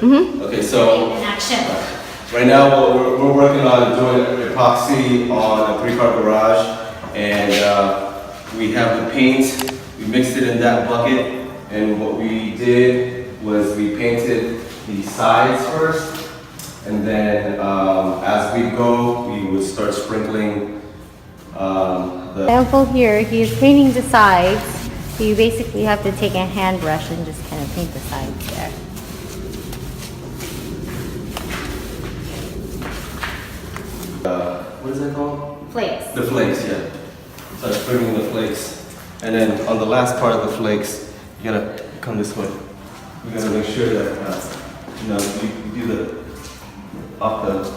Okay, so In action. right now we're working on doing epoxy on a 3-car garage, and we have the paint. We mixed it in that bucket, and what we did was we painted the sides first, and then as we go, we would start sprinkling the Example here, he is painting the sides. So you basically have to take a hand brush and just kind of paint the sides there. what is that called? Flakes. The flakes, yeah. Start sprinkling the flakes. And then on the last part of the flakes, you gotta come this way. We gotta make sure that, you do the off the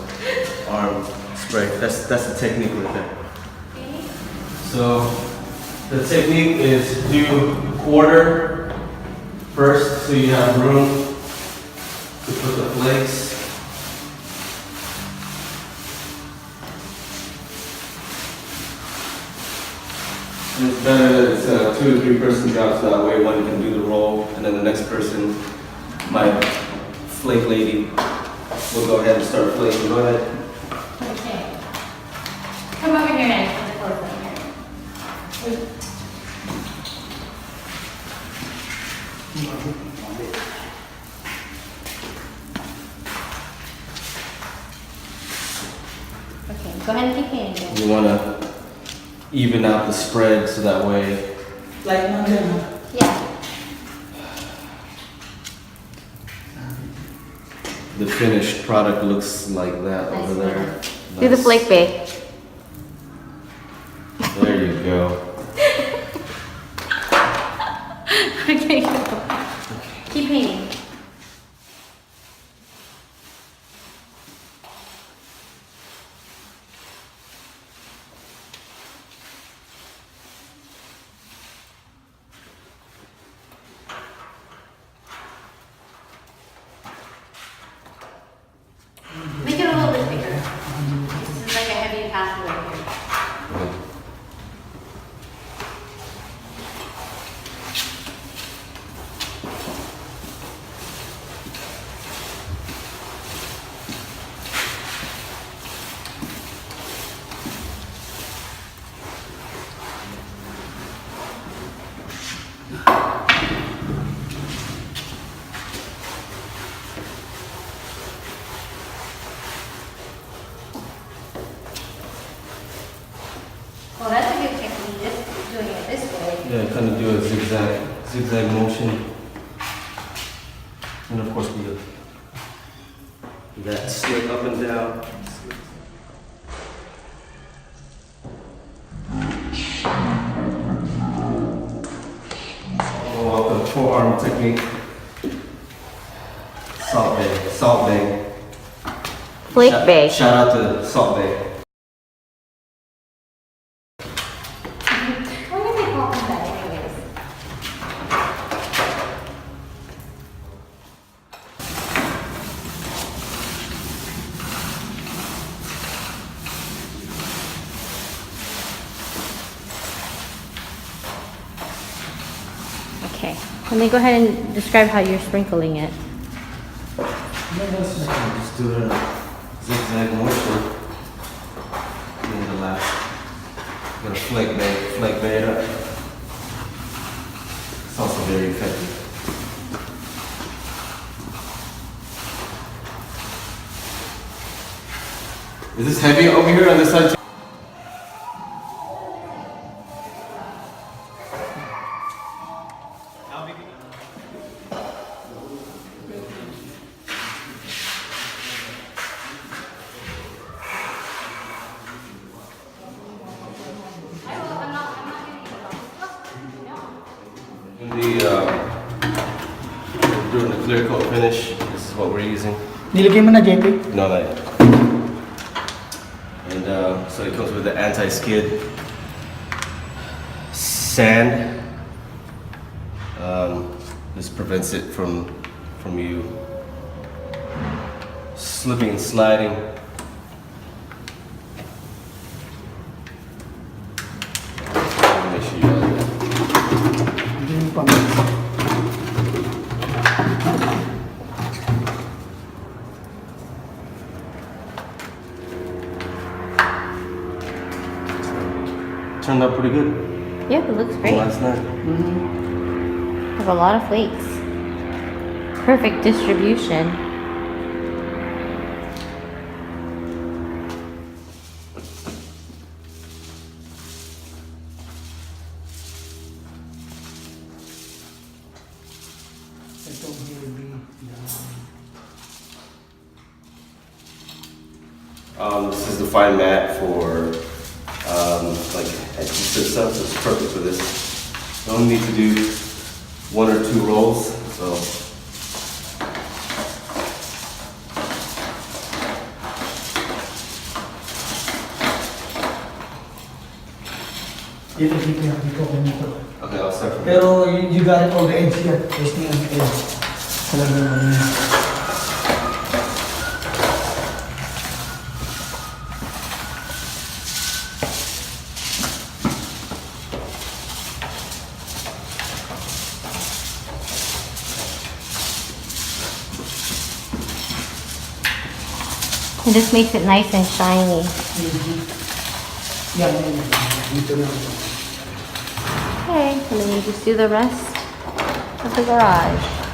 arm spray. That's the technique right there. So the technique is do quarter first so you have room to put the flakes. And it's better that it's a 2 to 3 person job, so that way one can do the roll, and then the next person, my flake lady, will go ahead and start flaking. Go ahead. Okay. Come over here and put the clothes on here. Okay, go ahead and keep painting. You want to even out the spread so that way. Like Montana. Yeah. The finished product looks like that over there. Do the flake bake. There you go. Okay, go. Keep painting. Make it a little bit bigger. This is like a heavy pathway here. Well, that's a good technique, just doing it this way. Yeah, kind of do a zigzag motion. And of course we do that slick up and down. Oh, the forearm technique. Salt Bay. Salt Bay. Flake bake. Shout out to Salt Bay. Why do they call them that anyways? Okay, and then go ahead and describe how you're sprinkling it. Just do a zigzag motion. And the last. Gonna flake bay it up. It's also very effective. Is this heavy over here on this side too? We're doing the clear coat finish. This is what we're using. Nilagay mo na, JP? No, not yet. And so it comes with the anti-skid sand. This prevents it from you slipping and sliding. Make sure you have that. Hindi mo pa. turned out pretty good. Yeah, it looks great. Last night. Have a lot of flakes. Perfect distribution. Ito baby. This is the fine mat for like adhesive stuff. So it's perfect for this. You only need to do 1 or 2 rolls. So Dito, dito. okay, I'll start from here. Pero you got it all the edge here. There's no edge. Talagang ano yan. It just makes it nice and shiny. Yan. Dito na. Okay, and then you just do the rest of the garage.